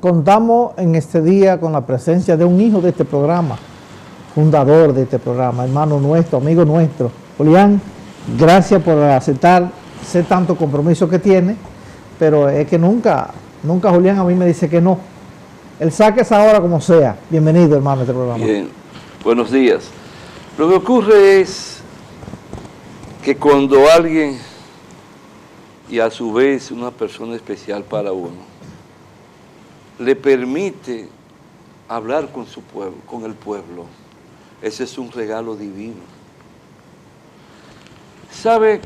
Contamos en este día con la presencia de un hijo de este programa, fundador de este programa, hermano nuestro, amigo nuestro. Julián, gracias por aceptar, sé tanto compromiso que tiene, pero es que nunca Julián a mí me dice que no. Él saque esa hora como sea. Bienvenido, hermano, a este programa. Bien, buenos días. Lo que ocurre es que cuando alguien, y a su vez una persona especial para uno, le permite hablar con su pueblo, con el pueblo, ese es un regalo divino. ¿Sabe?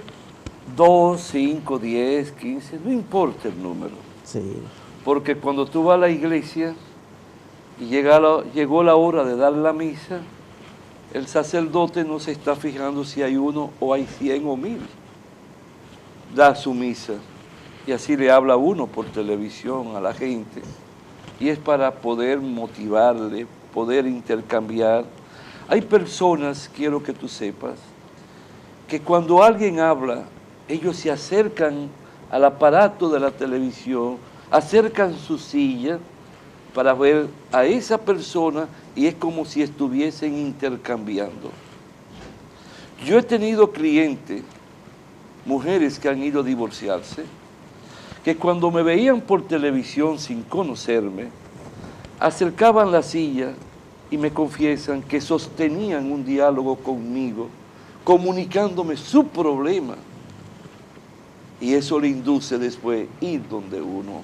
2, 5, 10, 15, no importa el número. Sí. Porque cuando tú vas a la iglesia y llegó la hora de dar la misa, el sacerdote no se está fijando si hay 1 o hay 100 o 1000. Da su misa y así le habla uno por televisión a la gente. Y es para poder motivarle, poder intercambiar. Hay personas, quiero que tú sepas, que cuando alguien habla, ellos se acercan al aparato de la televisión, acercan su silla para ver a esa persona y es como si estuviesen intercambiando. Yo he tenido clientes, mujeres que han ido a divorciarse, que cuando me veían por televisión sin conocerme, acercaban la silla y me confiesan que sostenían un diálogo conmigo, comunicándome su problema. Y eso le induce después ir donde uno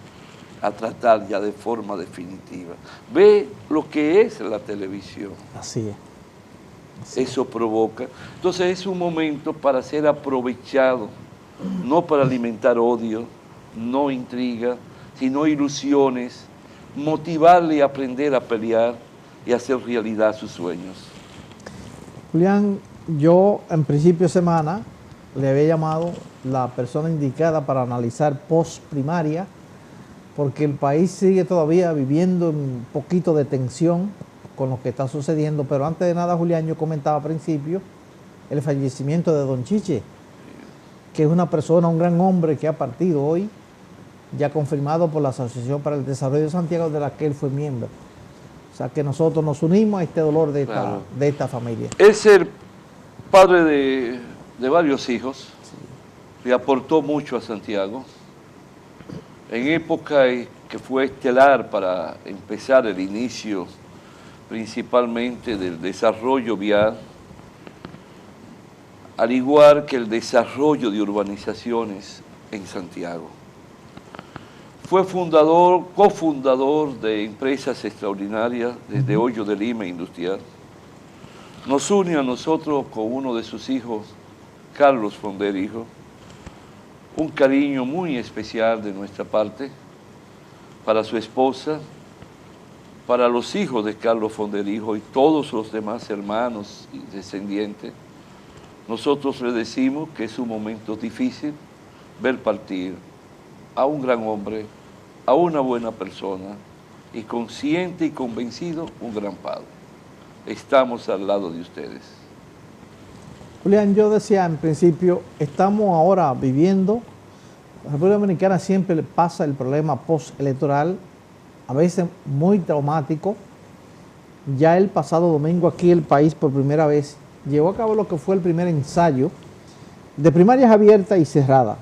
a tratar ya de forma definitiva. Ve lo que es la televisión. Así es. Eso provoca. Entonces es un momento para ser aprovechado, no para alimentar odio, no intriga, sino ilusiones, motivarle a aprender a pelear y hacer realidad sus sueños. Julián, yo en principio de semana le había llamado la persona indicada para analizar post-primaria, porque el país sigue todavía viviendo un poquito de tensión con lo que está sucediendo, pero antes de nada, Julián, yo comentaba al principio el fallecimiento de Don Chiche, que es una persona, un gran hombre que ha partido hoy, ya confirmado por la Asociación para el Desarrollo de Santiago, de la que él fue miembro. O sea, que nosotros nos unimos a este dolor de esta familia. Es el padre de varios hijos, sí. Le aportó mucho a Santiago. En época que fue estelar para empezar el inicio principalmente del desarrollo vial, al igual que el desarrollo de urbanizaciones en Santiago. Fue cofundador de empresas extraordinarias desde Hoyo de Lima Industrial. Nos une a nosotros con uno de sus hijos, Carlos Fonder, hijo. Un cariño muy especial de nuestra parte para su esposa, para los hijos de Carlos Fonder, hijo, y todos los demás hermanos y descendientes. Nosotros le decimos que es un momento difícil ver partir a un gran hombre, a una buena persona, y consciente y convencido, un gran padre. Estamos al lado de ustedes. Julián, yo decía en principio, estamos ahora viviendo, la República Dominicana siempre le pasa el problema postelectoral, a veces muy traumático. Ya el pasado domingo aquí el país por primera vez llevó a cabo lo que fue el primer ensayo de primarias abiertas y cerradas.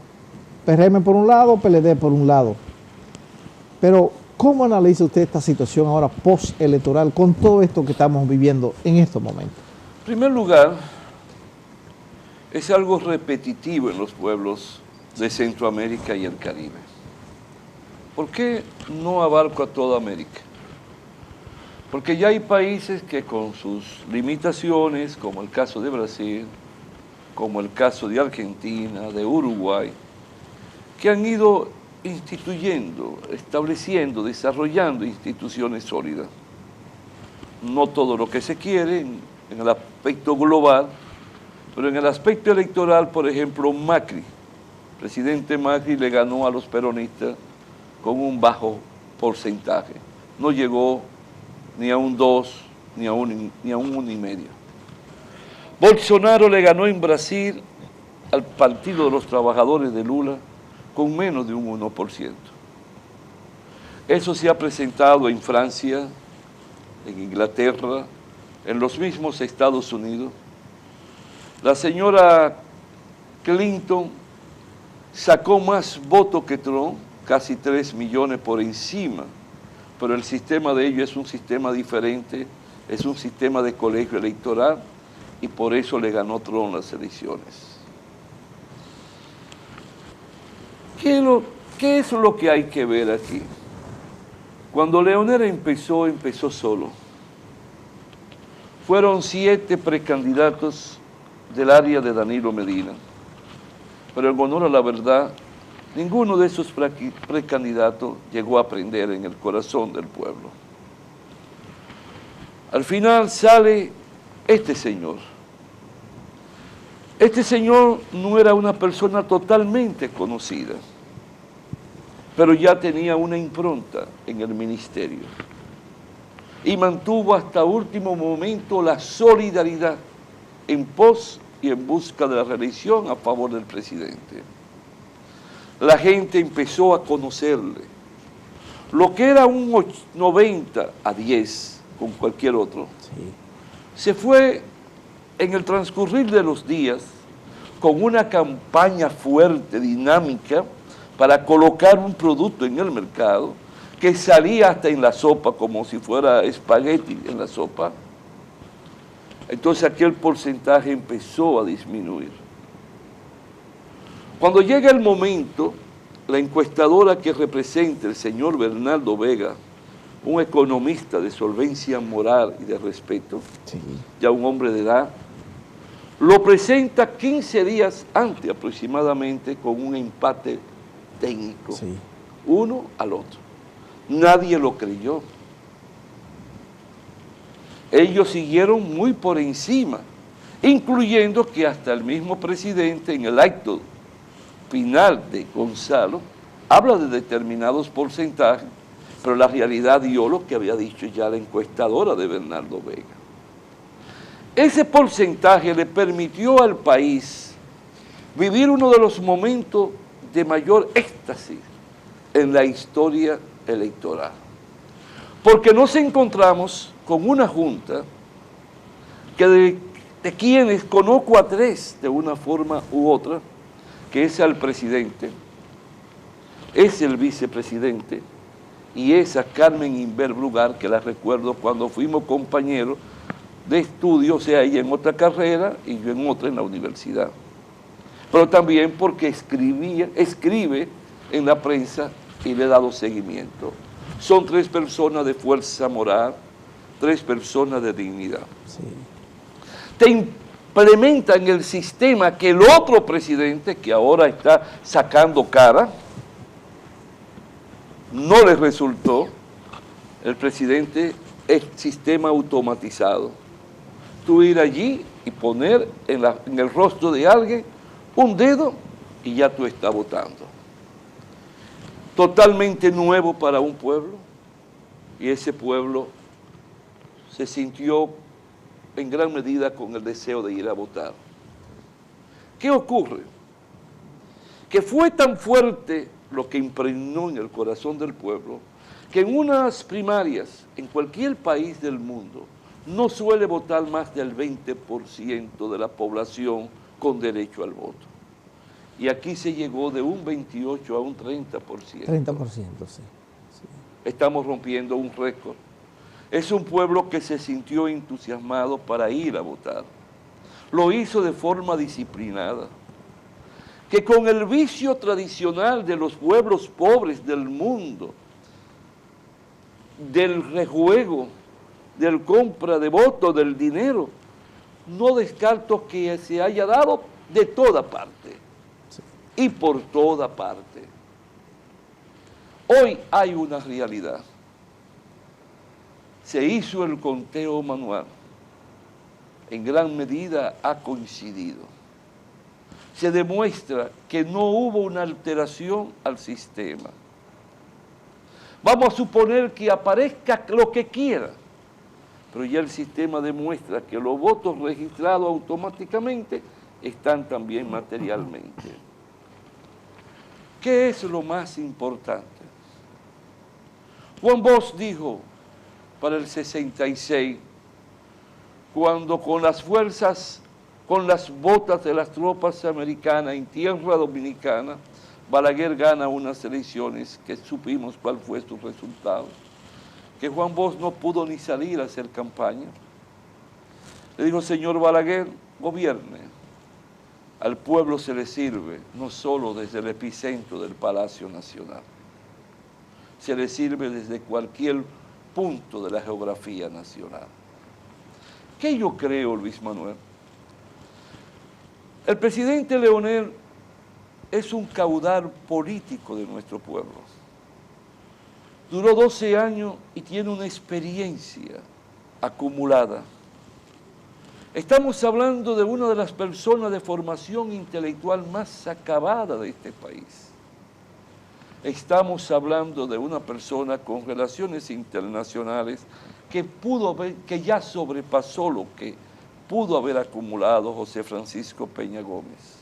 PRM por un lado, PLD por un lado. Pero, ¿cómo analiza usted esta situación ahora postelectoral con todo esto que estamos viviendo en estos momentos? En primer lugar, es algo repetitivo en los pueblos de Centroamérica y el Caribe. ¿Por qué no abarco a toda América? Porque ya hay países que con sus limitaciones, como el caso de Brasil, como el caso de Argentina, de Uruguay, que han ido instituyendo, estableciendo, desarrollando instituciones sólidas. No todo lo que se quiere en el aspecto global, pero en el aspecto electoral, por ejemplo, Macri, presidente Macri le ganó a los peronistas con un bajo porcentaje. No llegó ni a un 2, ni a un 1,5. Bolsonaro le ganó en Brasil al Partido de los Trabajadores de Lula con menos de un 1%. Eso se ha presentado en Francia, en Inglaterra, en los mismos Estados Unidos. La señora Clinton sacó más votos que Trump, casi 3 millones por encima, pero el sistema de ellos es un sistema diferente, es un sistema de colegio electoral y por eso le ganó Trump las elecciones. ¿Qué es lo que hay que ver aquí? Cuando Leonel empezó solo. Fueron 7 precandidatos del área de Danilo Medina. Pero en honor a la verdad, ninguno de esos precandidatos llegó a prender en el corazón del pueblo. Al final sale este señor. Este señor no era una persona totalmente conocida, pero ya tenía una impronta en el ministerio y mantuvo hasta último momento la solidaridad en pos y en busca de la reelección a favor del presidente. La gente empezó a conocerle. Lo que era un 90-10 con cualquier otro, se fue en el transcurrir de los días con una campaña fuerte, dinámica, para colocar un producto en el mercado que salía hasta en la sopa, como si fuera espagueti en la sopa. Entonces aquel porcentaje empezó a disminuir. Cuando llega el momento, la encuestadora que representa el señor Bernardo Vega, un economista de solvencia moral y de respeto, ya un hombre de edad, lo presenta 15 días antes aproximadamente con un empate técnico, uno al otro. Nadie lo creyó. Ellos siguieron muy por encima, incluyendo que hasta el mismo presidente en el acto final de Gonzalo habla de determinados porcentajes, pero la realidad dio lo que había dicho ya la encuestadora de Bernardo Vega. Ese porcentaje le permitió al país vivir uno de los momentos de mayor éxtasis en la historia electoral, porque nos encontramos con una junta que de quienes conozco a 3 de una forma u otra, que es al presidente, es el vicepresidente y es a Carmen Inver Brugar, que la recuerdo cuando fuimos compañeros de estudio, o sea, ella en otra carrera y yo en otra en la universidad. Pero también porque escribe en la prensa y le he dado seguimiento. Son 3 personas de fuerza moral, 3 personas de dignidad. Te implementan el sistema que el otro presidente, que ahora está sacando cara, no le resultó. El presidente es sistema automatizado. Tú ir allí y poner en el rostro de alguien un dedo y ya tú estás votando. Totalmente nuevo para un pueblo, y ese pueblo se sintió en gran medida con el deseo de ir a votar. ¿Qué ocurre? Que fue tan fuerte lo que impregnó en el corazón del pueblo, que en unas primarias, en cualquier país del mundo, no suele votar más del 20% de la población con derecho al voto. Y aquí se llegó de un 28 a un 30%. 30%, sí. Estamos rompiendo un récord. Es un pueblo que se sintió entusiasmado para ir a votar. Lo hizo de forma disciplinada, que con el vicio tradicional de los pueblos pobres del mundo, del rejuego, del compra de votos, del dinero, no descarto que se haya dado de toda parte y por toda parte. Hoy hay una realidad. Se hizo el conteo manual, en gran medida ha coincidido. Se demuestra que no hubo una alteración al sistema. Vamos a suponer que aparezca lo que quiera, pero ya el sistema demuestra que los votos registrados automáticamente están también materialmente. ¿Qué es lo más importante? Juan Bosch dijo para el 66, cuando con las fuerzas, con las botas de las tropas americanas en tierra dominicana, Balaguer gana unas elecciones que supimos cuál fue su resultado, que Juan Bosch no pudo ni salir a hacer campaña. Le dijo, señor Balaguer, gobierne. Al pueblo se le sirve, no solo desde el epicentro del Palacio Nacional, se le sirve desde cualquier punto de la geografía nacional. ¿Qué yo creo, Luis Manuel? El presidente Leonel es un caudal político de nuestro pueblo. Duró 12 años y tiene una experiencia acumulada. Estamos hablando de una de las personas de formación intelectual más acabada de este país. Estamos hablando de una persona con relaciones internacionales que ya sobrepasó lo que pudo haber acumulado José Francisco Peña Gómez.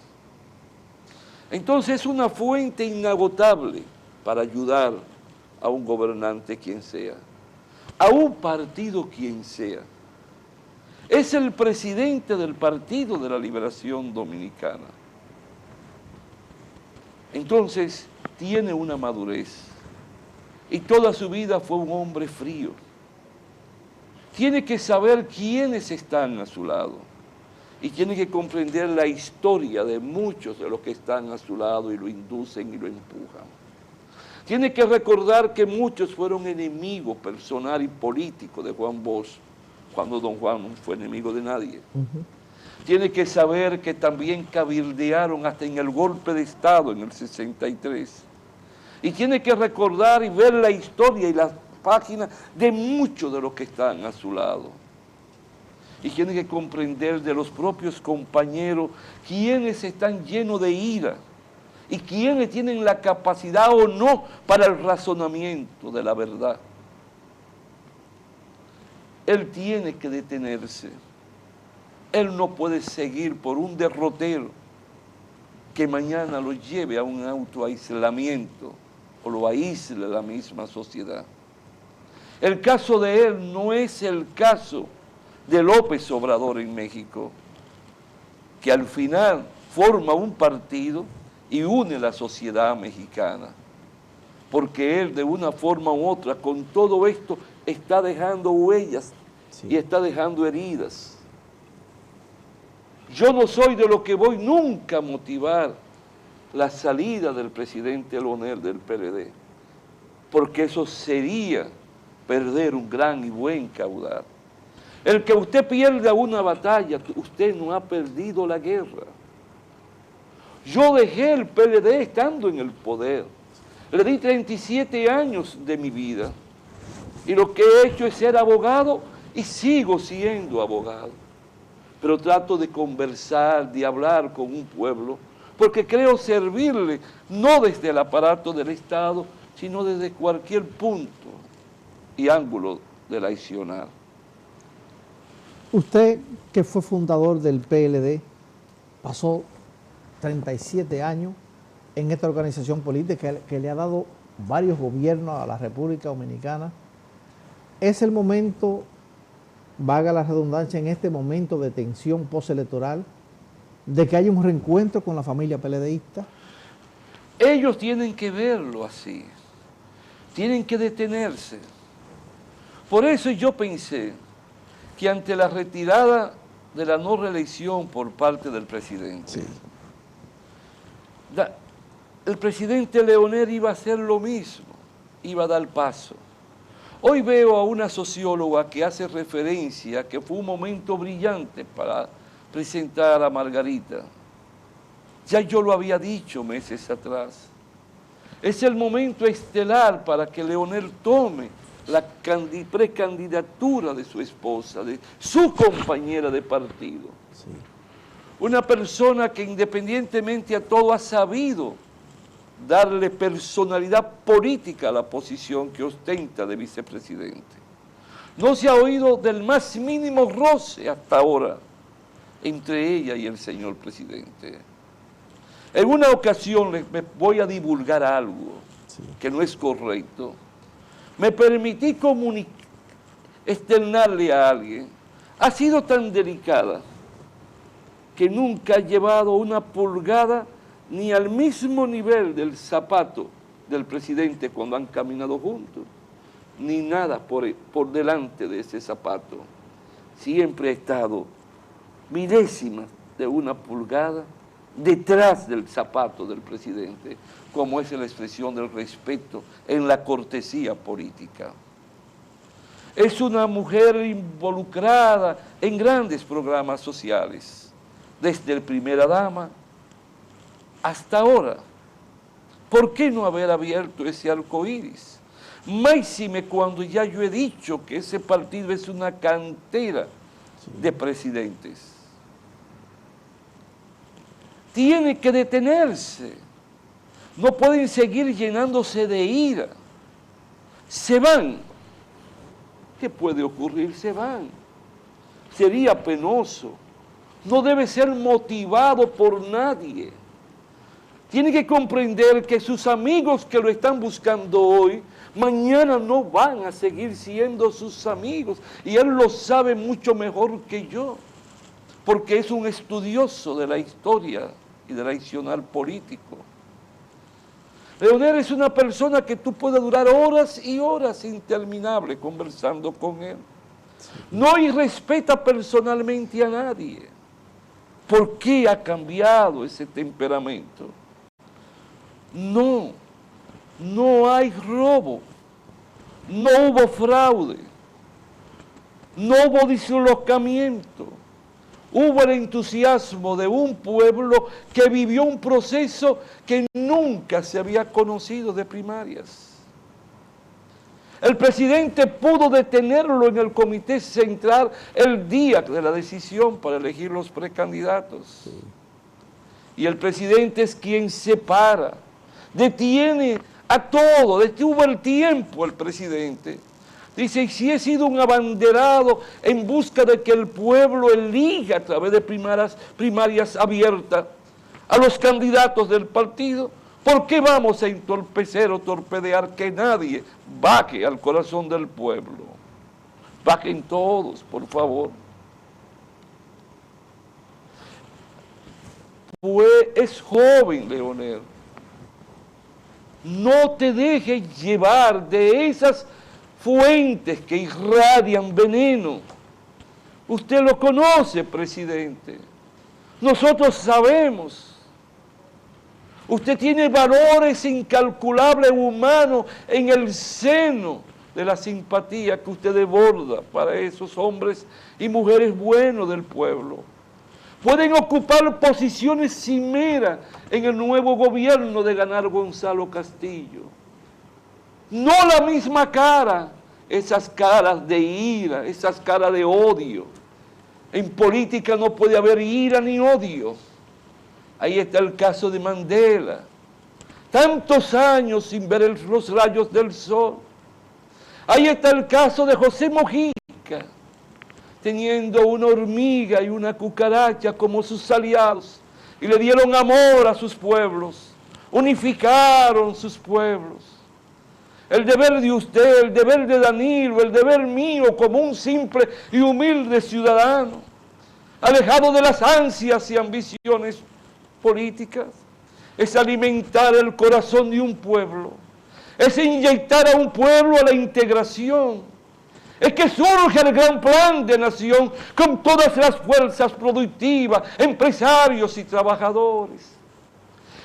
Entonces es una fuente inagotable para ayudar a un gobernante quien sea, a un partido quien sea. Es el presidente del Partido de la Liberación Dominicana. Entonces, tiene una madurez. Y toda su vida fue un hombre frío. Tiene que saber quiénes están a su lado. Y tiene que comprender la historia de muchos de los que están a su lado y lo inducen y lo empujan. Tiene que recordar que muchos fueron enemigos personal y político de Juan Bosch, cuando don Juan no fue enemigo de nadie. Tiene que saber que también cabildearon hasta en el golpe de Estado en el 63. Y tiene que recordar y ver la historia y las páginas de muchos de los que están a su lado. Y tiene que comprender de los propios compañeros quienes están llenos de ira y quienes tienen la capacidad o no para el razonamiento de la verdad. Él tiene que detenerse. Él no puede seguir por un derrotero que mañana lo lleve a un autoaislamiento o lo aísle la misma sociedad. El caso de él no es el caso de López Obrador en México, que al final forma un partido y une la sociedad mexicana, porque él de una forma u otra con todo esto está dejando huellas y está dejando heridas. Yo no soy de lo que voy nunca a motivar la salida del presidente Leonel del PLD, porque eso sería perder un gran y buen caudal. El que usted pierda una batalla, usted no ha perdido la guerra. Yo dejé el PLD estando en el poder. Le di 37 años de mi vida. Y lo que he hecho es ser abogado y sigo siendo abogado. Pero trato de conversar, de hablar con un pueblo, porque creo servirle, no desde el aparato del Estado, sino desde cualquier punto y ángulo del accionar. Usted, que fue fundador del PLD, pasó 37 años en esta organización política que le ha dado varios gobiernos a la República Dominicana. Es el momento, valga la redundancia, en este momento de tensión postelectoral, de que haya un reencuentro con la familia PLDista. Ellos tienen que verlo así, tienen que detenerse. Por eso yo pensé que ante la retirada de la no reelección por parte del presidente, el presidente Leonel iba a hacer lo mismo, iba a dar paso. Hoy veo a una socióloga que hace referencia que fue un momento brillante para presentar a Margarita. Ya yo lo había dicho meses atrás. Es el momento estelar para que Leonel tome la precandidatura de su esposa, de su compañera de partido. Sí. Una persona que independientemente a todo ha sabido darle personalidad política a la posición que ostenta de vicepresidente. No se ha oído del más mínimo roce hasta ahora entre ella y el señor presidente. En una ocasión me voy a divulgar algo que no es correcto, me permití externarle a alguien, ha sido tan delicada que nunca ha llevado una pulgada ni al mismo nivel del zapato del presidente cuando han caminado juntos, ni nada por delante de ese zapato. Siempre ha estado milésimas de una pulgada detrás del zapato del presidente, como es la expresión del respeto en la cortesía política. Es una mujer involucrada en grandes programas sociales, desde Primera Dama hasta ahora. ¿Por qué no haber abierto ese arco iris? Máxime cuando ya yo he dicho que ese partido es una cantera de presidentes. Tiene que detenerse. No pueden seguir llenándose de ira. Se van. ¿Qué puede ocurrir? Se van. Sería penoso. No debe ser motivado por nadie. Tiene que comprender que sus amigos que lo están buscando hoy, mañana no van a seguir siendo sus amigos. Y él lo sabe mucho mejor que yo, porque es un estudioso de la historia y del accionar político. Leonel es una persona que tú puedes durar horas y horas interminables conversando con él. No irrespeta personalmente a nadie. ¿Por qué ha cambiado ese temperamento? No hay robo, no hubo fraude, no hubo dislocamiento. Hubo el entusiasmo de un pueblo que vivió un proceso que nunca se había conocido de primarias. El presidente pudo detenerlo en el comité central el día de la decisión para elegir los precandidatos. Sí. Y el presidente es quien separa, detiene a todo, detuvo el tiempo el presidente. Dice, y si he sido un abanderado en busca de que el pueblo elija a través de primarias abiertas a los candidatos del partido, ¿por qué vamos a entorpecer o torpedear que nadie baje al corazón del pueblo? Bajen todos, por favor. Es joven, Leonel. No te dejes llevar de esas fuentes que irradian veneno. Usted lo conoce, presidente. Nosotros sabemos. Usted tiene valores incalculables humanos en el seno de la simpatía que usted desborda para esos hombres y mujeres buenos del pueblo. Pueden ocupar posiciones cimeras en el nuevo gobierno de ganar Gonzalo Castillo. No la misma cara, esas caras de ira, esas caras de odio. En política no puede haber ira ni odio. Ahí está el caso de Mandela. Tantos años sin ver los rayos del sol. Ahí está el caso de José Mojica, teniendo una hormiga y una cucaracha como sus aliados. Y le dieron amor a sus pueblos. Unificaron sus pueblos. El deber de usted, el deber de Danilo, el deber mío como un simple y humilde ciudadano, alejado de las ansias y ambiciones políticas, es alimentar el corazón de un pueblo, es inyectar a un pueblo a la integración, es que surge el gran plan de nación con todas las fuerzas productivas, empresarios y trabajadores.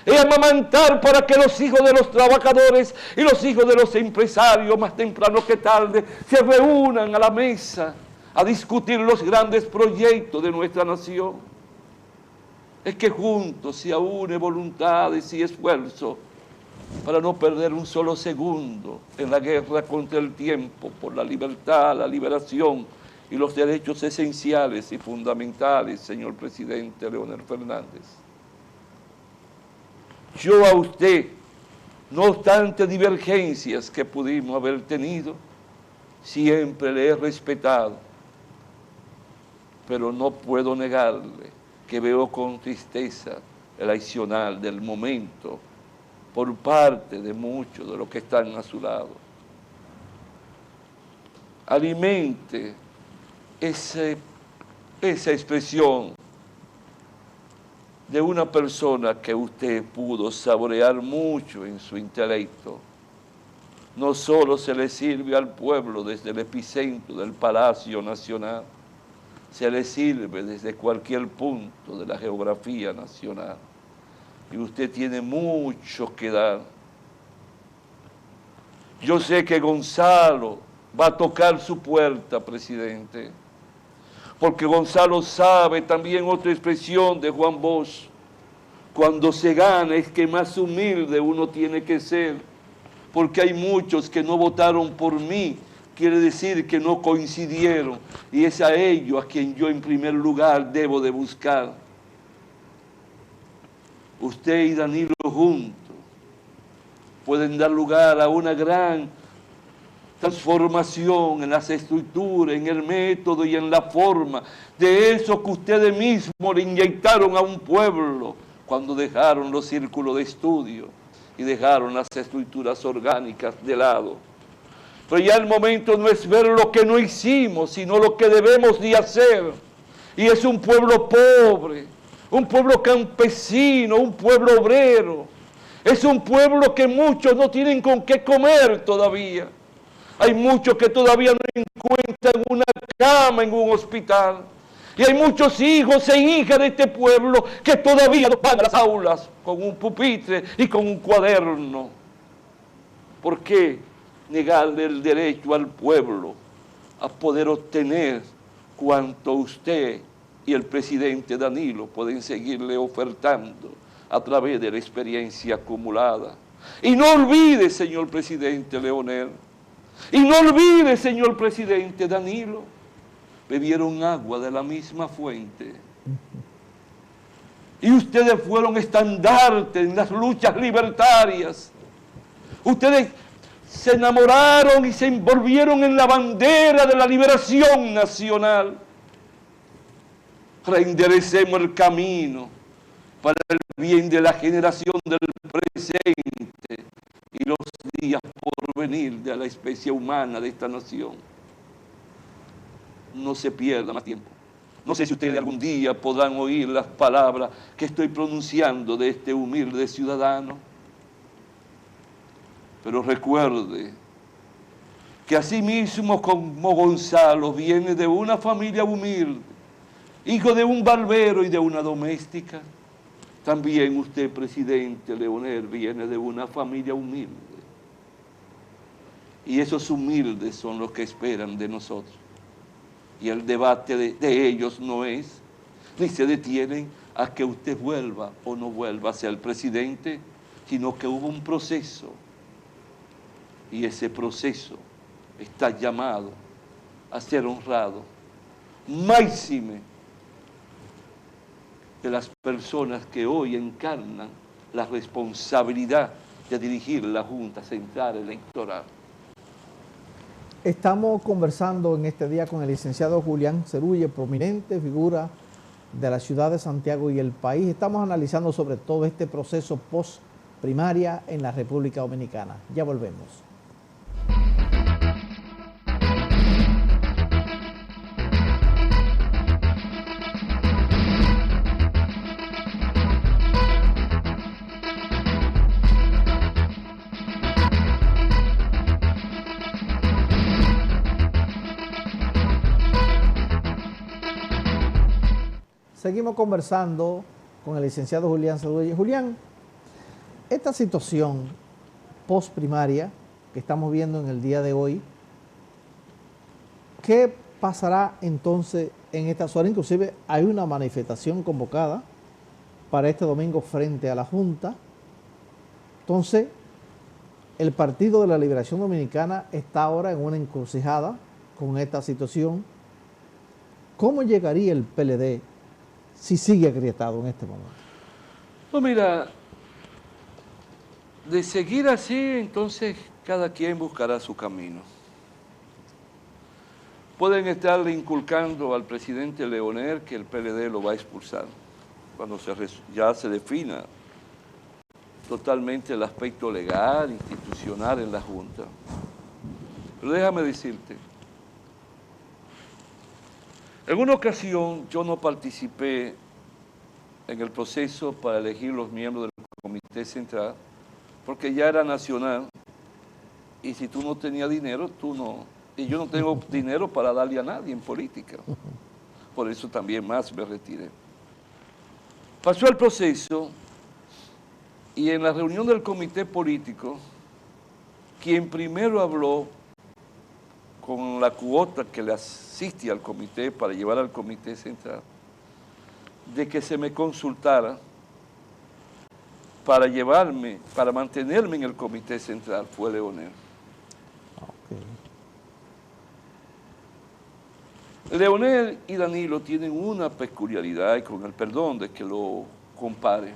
Es amamantar para que los hijos de los trabajadores y los hijos de los empresarios, más temprano que tarde, se reúnan a la mesa a discutir los grandes proyectos de nuestra nación. Es que juntos se aúne voluntades y esfuerzo para no perder un solo segundo en la guerra contra el tiempo por la libertad, la liberación y los derechos esenciales y fundamentales, señor presidente Leonel Fernández. Yo a usted, no obstante divergencias que pudimos haber tenido, siempre le he respetado, pero no puedo negarle que veo con tristeza el accionar del momento por parte de muchos de los que están a su lado. alimente esa expresión de una persona que usted pudo saborear mucho en su intelecto. No solo se le sirve al pueblo desde el epicentro del Palacio Nacional, se le sirve desde cualquier punto de la geografía nacional. Y usted tiene mucho que dar. Yo sé que Gonzalo va a tocar su puerta, presidente, porque Gonzalo sabe también otra expresión de Juan Bosch: cuando se gana es que más humilde uno tiene que ser, porque hay muchos que no votaron por mí, quiere decir que no coincidieron, y es a ellos a quien yo en primer lugar debo de buscar. Usted y Danilo juntos pueden dar lugar a una gran transformación en las estructuras, en el método y en la forma de eso que ustedes mismos le inyectaron a un pueblo cuando dejaron los círculos de estudio y dejaron las estructuras orgánicas de lado. Pero ya el momento no es ver lo que no hicimos, sino lo que debemos de hacer. Y es un pueblo pobre, un pueblo campesino, un pueblo obrero. Es un pueblo que muchos no tienen con qué comer todavía. Hay muchos que todavía no encuentran una cama en un hospital. Y hay muchos hijos e hijas de este pueblo que todavía no van a las aulas con un pupitre y con un cuaderno. ¿Por qué negarle el derecho al pueblo a poder obtener cuanto usted y el presidente Danilo pueden seguirle ofertando a través de la experiencia acumulada? Y no olvide, señor presidente Leonel, y no olvide, señor presidente Danilo, bebieron agua de la misma fuente. Y ustedes fueron estandartes en las luchas libertarias. Ustedes se enamoraron y se envolvieron en la bandera de la liberación nacional. Reenderecemos el camino para el bien de la generación del presente y los días por venir de la especie humana de esta nación. No se pierda más tiempo. No sé si ustedes algún día podrán oír las palabras que estoy pronunciando de este humilde ciudadano, pero recuerde que así mismo como Gonzalo viene de una familia humilde, hijo de un barbero y de una doméstica, también usted, presidente Leonel, viene de una familia humilde. Y esos humildes son los que esperan de nosotros. Y el debate de ellos no es, ni se detienen a que usted vuelva o no vuelva a ser el presidente, sino que hubo un proceso. Y ese proceso está llamado a ser honrado. Máxime de las personas que hoy encarnan la responsabilidad de dirigir la Junta Central Electoral. Estamos conversando en este día con el licenciado Julián Cerulle, prominente figura de la ciudad de Santiago y el país. Estamos analizando sobre todo este proceso post-primaria en la República Dominicana. Ya volvemos. Seguimos conversando con el licenciado Julián Cerulle. Julián, esta situación post-primaria que estamos viendo en el día de hoy, ¿qué pasará entonces en esta zona? Inclusive hay una manifestación convocada para este domingo frente a la Junta. Entonces, el Partido de la Liberación Dominicana está ahora en una encrucijada con esta situación. ¿Cómo llegaría el PLD si sigue agrietado en este momento? No, mira, de seguir así, entonces cada quien buscará su camino. Pueden estarle inculcando al presidente Leonel que el PLD lo va a expulsar cuando ya se defina totalmente el aspecto legal, institucional en la Junta. Pero déjame decirte En una ocasión yo no participé en el proceso para elegir los miembros del Comité Central, porque ya era nacional, y si tú no tenías dinero, tú no. Y yo no tengo dinero para darle a nadie en política. Por eso también más me retiré. Pasó el proceso, y en la reunión del comité político, quien primero habló con la cuota que le asiste al comité para llevar al comité central, de que se me consultara para llevarme, para mantenerme en el comité central, fue Leonel. Okay. Leonel y Danilo tienen una peculiaridad, y con el perdón de que lo compare,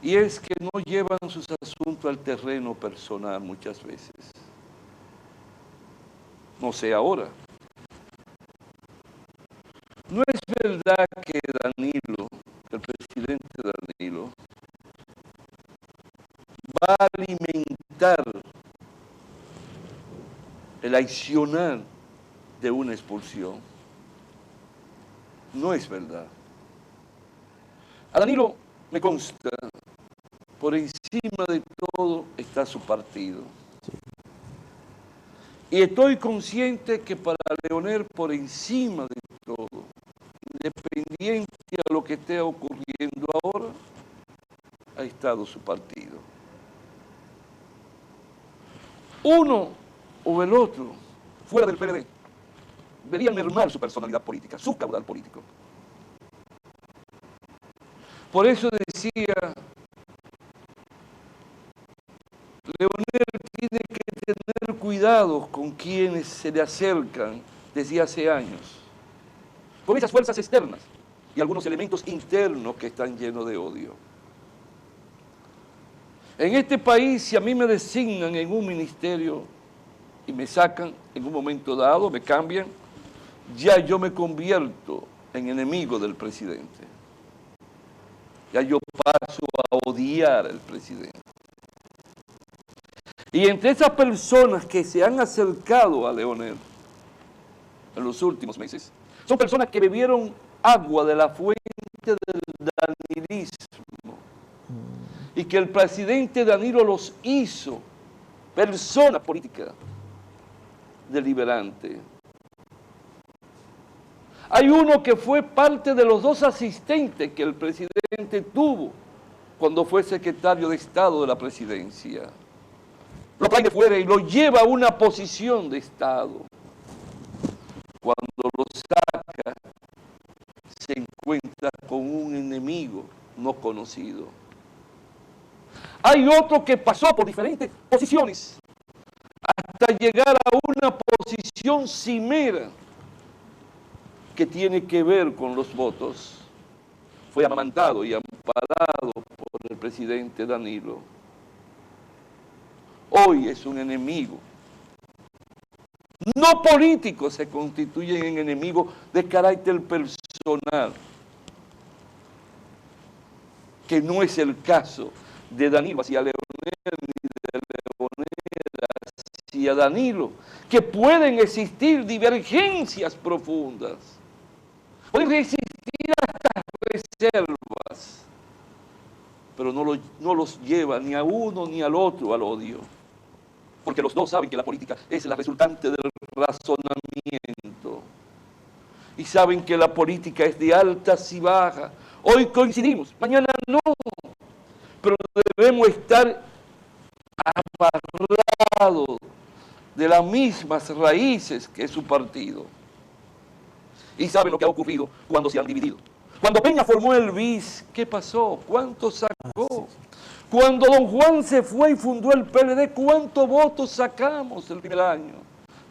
y es que no llevan sus asuntos al terreno personal muchas veces. No sé ahora. No es verdad que Danilo, el presidente Danilo, va a alimentar el accionar de una expulsión. No es verdad. A Danilo me consta, por encima de todo está su partido. Sí. Y estoy consciente que para Leonel, por encima de todo, independiente a lo que esté ocurriendo ahora, ha estado su partido. Uno o el otro, fuera del PLD, verían mermar su personalidad política, su caudal político. Por eso decía, Leonel tiene que tener cuidado con quienes se le acercan desde hace años, con esas fuerzas externas y algunos elementos internos que están llenos de odio. En este país, si a mí me designan en un ministerio y me sacan en un momento dado, me cambian, ya yo me convierto en enemigo del presidente. Ya yo paso a odiar al presidente. Y entre esas personas que se han acercado a Leonel en los últimos meses, son personas que bebieron agua de la fuente del danilismo. Y que el presidente Danilo los hizo persona política deliberante. Hay uno que fue parte de los 2 asistentes que el presidente tuvo cuando fue secretario de Estado de la presidencia. Lo trae de fuera y lo lleva a una posición de Estado. Cuando lo saca, se encuentra con un enemigo no conocido. Hay otro que pasó por diferentes posiciones hasta llegar a una posición cimera que tiene que ver con los votos. Fue amamantado y amparado por el presidente Danilo. Hoy es un enemigo. No políticos se constituyen en enemigos de carácter personal, que no es el caso de Danilo hacia Leonel, ni de Leonel hacia Danilo, que pueden existir divergencias profundas, pueden existir hasta reservas, pero no los lleva ni a uno ni al otro al odio, porque los dos saben que la política es la resultante del razonamiento, y saben que la política es de altas y bajas. Hoy coincidimos, mañana no, pero debemos estar apartados de las mismas raíces que su partido. Y saben lo que ha ocurrido cuando se han dividido. Cuando Peña formó el BIS, ¿qué pasó? ¿Cuánto sacó? Cuando don Juan se fue y fundó el PLD, ¿cuántos votos sacamos el primer año?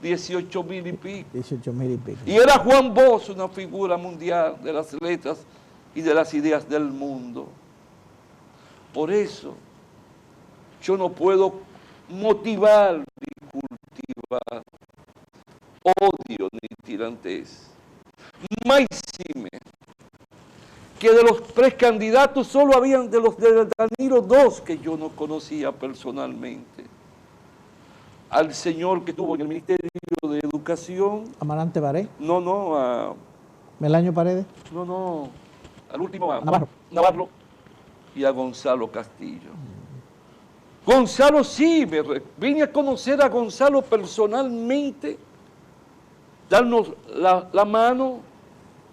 18,000 y pico. 18,000 y pico. Y era Juan Bosch una figura mundial de las letras y de las ideas del mundo. Por eso, yo no puedo motivar ni cultivar odio ni tirantez. Máxime que de los 3 candidatos solo habían de los de Danilo 2 que yo no conocía personalmente. Al señor que estuvo en el Ministerio de Educación educación. Amarante Baré. No, Melaño Paredes. al último a Navarro. Navarro y a Gonzalo Castillo. Gonzalo sí, vine a conocer a Gonzalo personalmente, darnos la mano,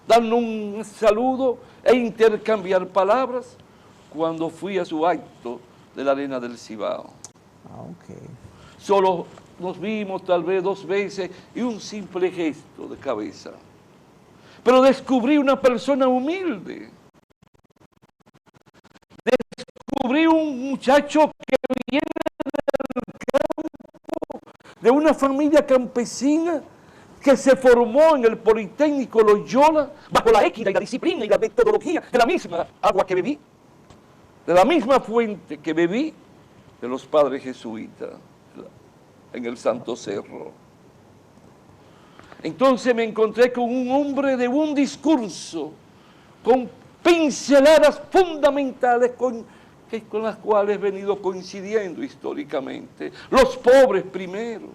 darnos un saludo e intercambiar palabras cuando fui a su acto de la Arena del Cibao. Ok. Solo nos vimos tal vez 2 veces y un simple gesto de cabeza. Pero descubrí una persona humilde. Descubrí un muchacho que viene de una familia campesina que se formó en el Politécnico Loyola bajo la équita y la disciplina y la metodología de la misma agua que bebí, de la misma fuente que bebí de los padres jesuitas en el Santo Cerro. Entonces me encontré con un hombre de un discurso, con pinceladas fundamentales con las cuales he venido coincidiendo históricamente. Los pobres primero,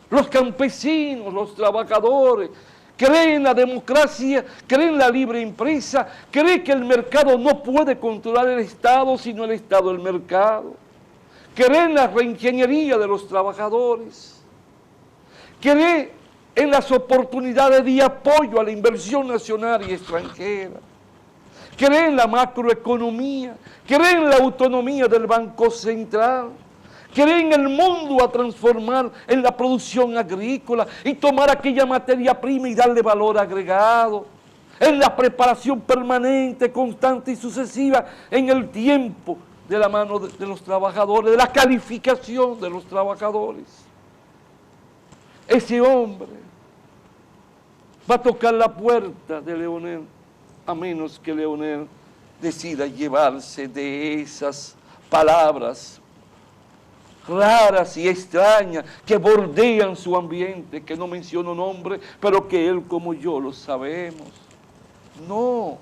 los campesinos, los trabajadores, creen en la democracia, creen en la libre empresa, creen que el mercado no puede controlar el Estado, sino el Estado el mercado. Creen en la reingeniería de los trabajadores, creen en las oportunidades de apoyo a la inversión nacional y extranjera, creen en la macroeconomía, creen en la autonomía del Banco Central, creen en el mundo a transformar en la producción agrícola y tomar aquella materia prima y darle valor agregado, en la preparación permanente, constante y sucesiva en el tiempo de la mano de los trabajadores, de la calificación de los trabajadores. Ese hombre va a tocar la puerta de Leonel, a menos que Leonel decida llevarse de esas palabras raras y extrañas que bordean su ambiente, que no menciono nombre, pero que él como yo lo sabemos. No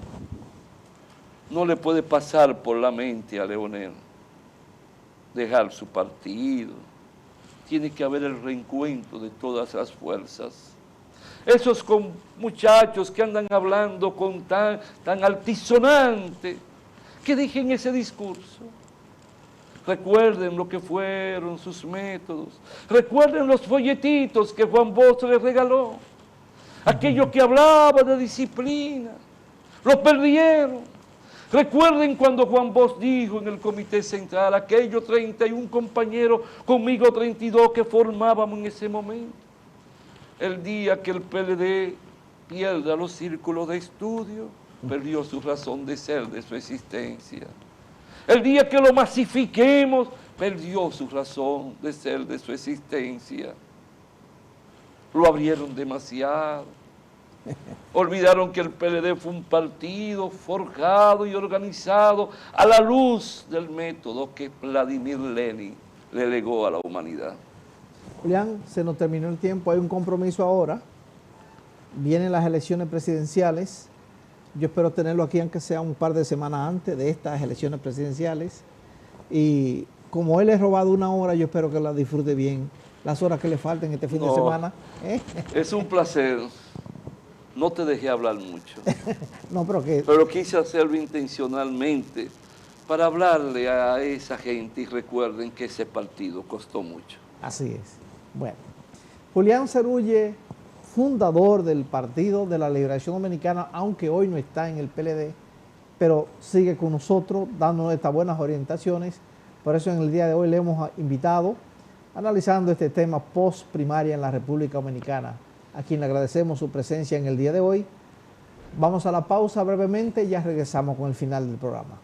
le puede pasar por la mente a Leonel dejar su partido. Tiene que haber el reencuentro de todas las fuerzas. Esos muchachos que andan hablando con tan altisonante, que dejen ese discurso. Recuerden lo que fueron sus métodos. Recuerden los folletitos que Juan Bosch les regaló. Aquello que hablaba de disciplina. Lo perdieron. Recuerden cuando Juan Bosch dijo en el Comité Central, aquellos 31 compañeros, conmigo 32 que formábamos en ese momento. El día que el PLD pierda los círculos de estudio, perdió su razón de ser, de su existencia. El día que lo masifiquemos, perdió su razón de ser, de su existencia. Lo abrieron demasiado. Olvidaron que el PLD fue un partido forjado y organizado a la luz del método que Vladimir Lenin le legó a la humanidad. Julián, se nos terminó el tiempo, hay un compromiso ahora. Vienen las elecciones presidenciales. Yo espero tenerlo aquí aunque sea un par de semanas antes de estas elecciones presidenciales. Y como él le ha robado 1 hora, yo espero que la disfrute bien las horas que le falten este fin de semana. Es un placer. No te dejé hablar mucho. No, pero quise hacerlo intencionalmente para hablarle a esa gente y recuerden que ese partido costó mucho. Así es. Bueno, Julián Cerulle, fundador del Partido de la Liberación Dominicana, aunque hoy no está en el PLD, pero sigue con nosotros dándonos estas buenas orientaciones. Por eso en el día de hoy le hemos invitado analizando este tema post primaria en la República Dominicana, a quien le agradecemos su presencia en el día de hoy. Vamos a la pausa brevemente y ya regresamos con el final del programa.